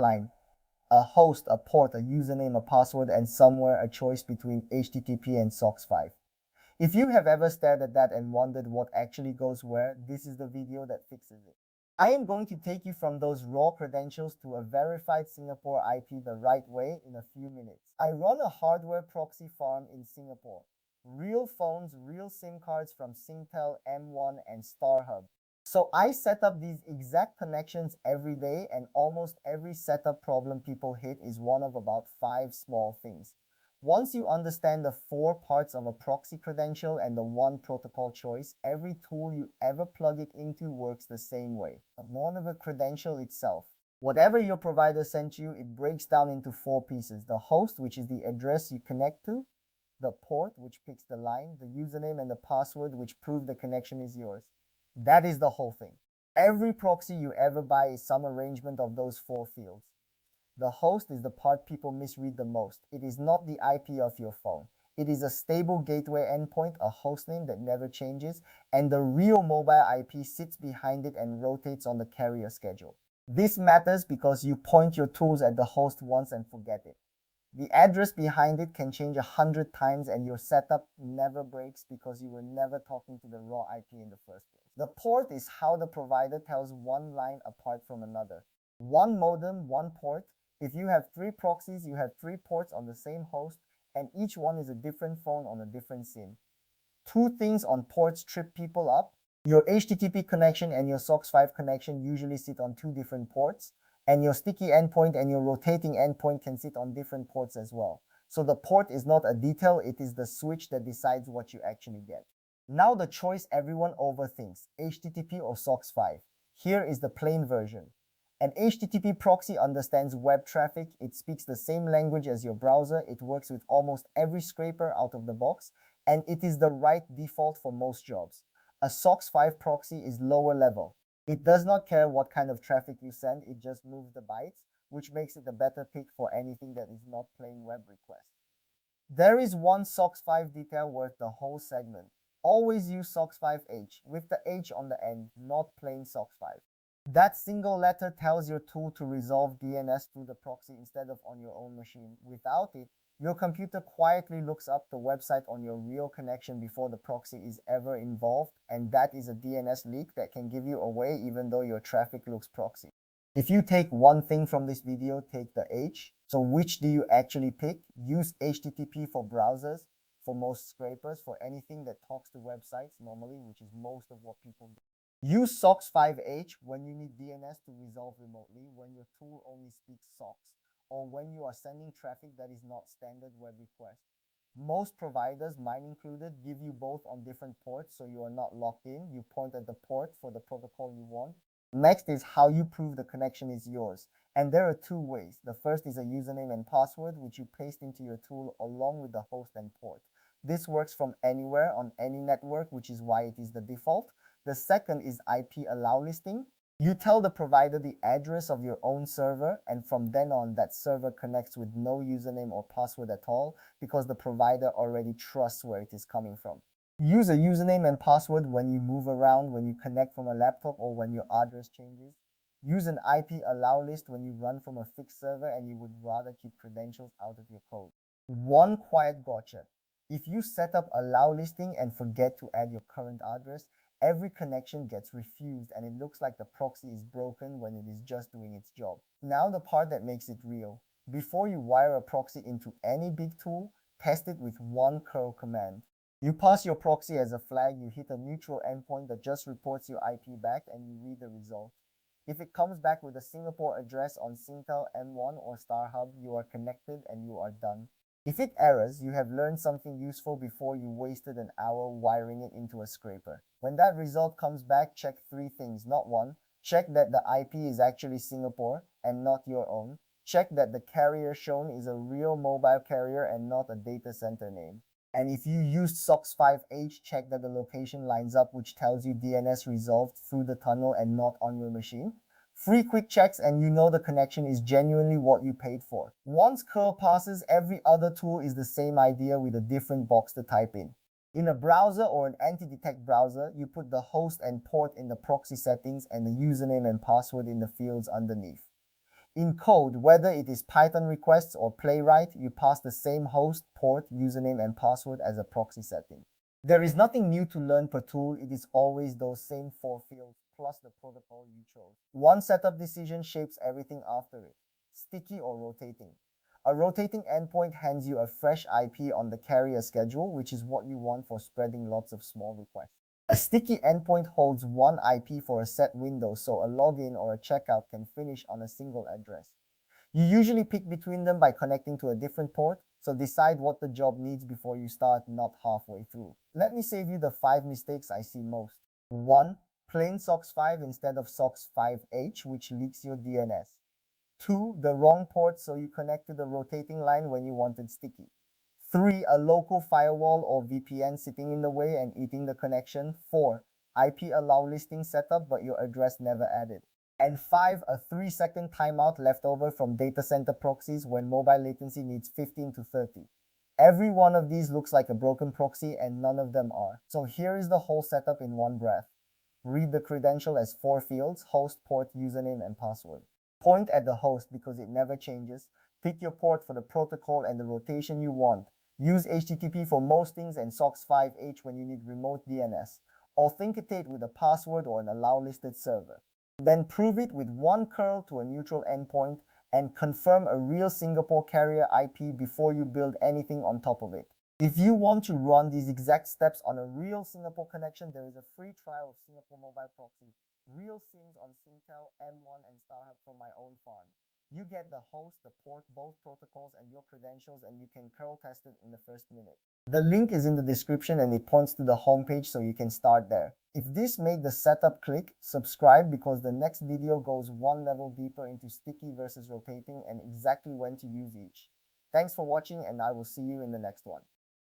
line, a host, a port, a username, a password, and somewhere a choice between HTTP and SOCKS5. If you have ever stared at that and wondered what actually goes where, this is the video that fixes it. I am going to take you from those raw credentials to a verified Singapore IP the right way in a few minutes. I run a hardware proxy farm in Singapore. Real phones, real SIM cards from Singtel, M1, and StarHub. So I set up these exact connections every day, and almost every setup problem people hit is one of about 5 small things. Once you understand the 4 parts of a proxy credential and the 1 protocol choice, every tool you ever plug it into works the same way. More of a credential itself. Whatever your provider sent you, it breaks down into 4 pieces. The host, which is the address you connect to, the port, which picks the line, the username, and the password, which prove the connection is yours. That is the whole thing. Every proxy you ever buy is some arrangement of those 4 fields. The host is the part people misread the most. It is not the IP of your phone. It is a stable gateway endpoint, a hostname that never changes, and the real mobile IP sits behind it and rotates on the carrier schedule. This matters because you point your tools at the host once and forget it. The address behind it can change 100 times and your setup never breaks because you were never talking to the raw IP in the first place. The port is how the provider tells one line apart from another. One modem, one port. If you have 3 proxies, you have 3 ports on the same host, and each one is a different phone on a different SIM. 2 things on ports trip people up. Your HTTP connection and your SOCKS5 connection usually sit on 2 different ports, and your sticky endpoint and your rotating endpoint can sit on different ports as well. So the port is not a detail, it is the switch that decides what you actually get. Now the choice everyone overthinks, HTTP or SOCKS5. Here is the plain version. An HTTP proxy understands web traffic, it speaks the same language as your browser, it works with almost every scraper out of the box, and it is the right default for most jobs. A SOCKS5 proxy is lower level. It does not care what kind of traffic you send, it just moves the bytes, which makes it a better pick for anything that is not plain web request. There is one SOCKS5 detail worth the whole segment. Always use SOCKS5H with the H on the end, not plain SOCKS5. That single letter tells your tool to resolve DNS through the proxy instead of on your own machine. Without it, your computer quietly looks up the website on your real connection before the proxy is ever involved, and that is a DNS leak that can give you away even though your traffic looks proxy. If you take one thing from this video, take the H. So which do you actually pick? Use HTTP for browsers, for most scrapers, for anything that talks to websites normally, which is most of what people do. Use SOCKS5H when you need DNS to resolve remotely, when your tool only speaks SOCKS, or when you are sending traffic that is not standard web request. Most providers, mine included, give you both on different ports so you are not locked in. You point at the port for the protocol you want. Next is how you prove the connection is yours. And there are 2 ways. The first is a username and password, which you paste into your tool along with the host and port. This works from anywhere on any network, which is why it is the default. The second is IP allow listing. You tell the provider the address of your own server, and from then on, that server connects with no username or password at all because the provider already trusts where it is coming from. Use a username and password when you move around, when you connect from a laptop, or when your address changes. Use an IP allow list when you run from a fixed server and you would rather keep credentials out of your code. One quiet gotcha. If you set up allow listing and forget to add your current address, every connection gets refused and it looks like the proxy is broken when it is just doing its job. Now the part that makes it real. Before you wire a proxy into any big tool, test it with one curl command. You pass your proxy as a flag, you hit a neutral endpoint that just reports your IP back, and you read the result. If it comes back with a Singapore address on Singtel, M1, or StarHub, you are connected and you are done. If it errors, you have learned something useful before you wasted an hour wiring it into a scraper. When that result comes back, check 3 things, not 1. Check that the IP is actually Singapore and not your own. Check that the carrier shown is a real mobile carrier and not a data center name. And if you used SOCKS5H, check that the location lines up, which tells you DNS resolved through the tunnel and not on your machine. 3 quick checks and you know the connection is genuinely what you paid for. Once curl passes, every other tool is the same idea with a different box to type in. In a browser or an anti-detect browser, you put the host and port in the proxy settings and the username and password in the fields underneath. In code, whether it is Python requests or Playwright, you pass the same host, port, username, and password as a proxy setting. There is nothing new to learn per tool. It is always those same 4 fields plus the protocol you chose. One setup decision shapes everything after it. Sticky or rotating. A rotating endpoint hands you a fresh IP on the carrier schedule, which is what you want for spreading lots of small requests. A sticky endpoint holds one IP for a set window, so a login or a checkout can finish on a single address. You usually pick between them by connecting to a different port, so decide what the job needs before you start, not halfway through. Let me save you the 5 mistakes I see most. 1. Plain SOCKS5 instead of SOCKS5H, which leaks your DNS. 2. The wrong port, so you connect to the rotating line when you wanted sticky. 3. A local firewall or VPN sitting in the way and eating the connection. 4. IP allow listing setup but your address never added. And 5. A 3-second timeout left over from data center proxies when mobile latency needs 15 to 30. Every one of these looks like a broken proxy and none of them are. So here is the whole setup in one breath. Read the credential as 4 fields: host, port, username, and password. Point at the host because it never changes. Pick your port for the protocol and the rotation you want. Use HTTP for most things and SOCKS5H when you need remote DNS. Authenticate with a password or an allow listed server. Then prove it with one curl to a neutral endpoint and confirm a real Singapore carrier IP before you build anything on top of it. If you want to run these exact steps on a real Singapore connection, there is a free trial of Singapore Mobile Proxy. Real SIMs on Singtel, M1, and StarHub from my own farm. You get the host, the port, both protocols, and your credentials, and you can curl test it in the first minute. The link is in the description and it points to the homepage so you can start there. If this made the setup click, subscribe because the next video goes one level deeper into sticky versus rotating and exactly when to use each. Thanks for watching and I will see you in the next one.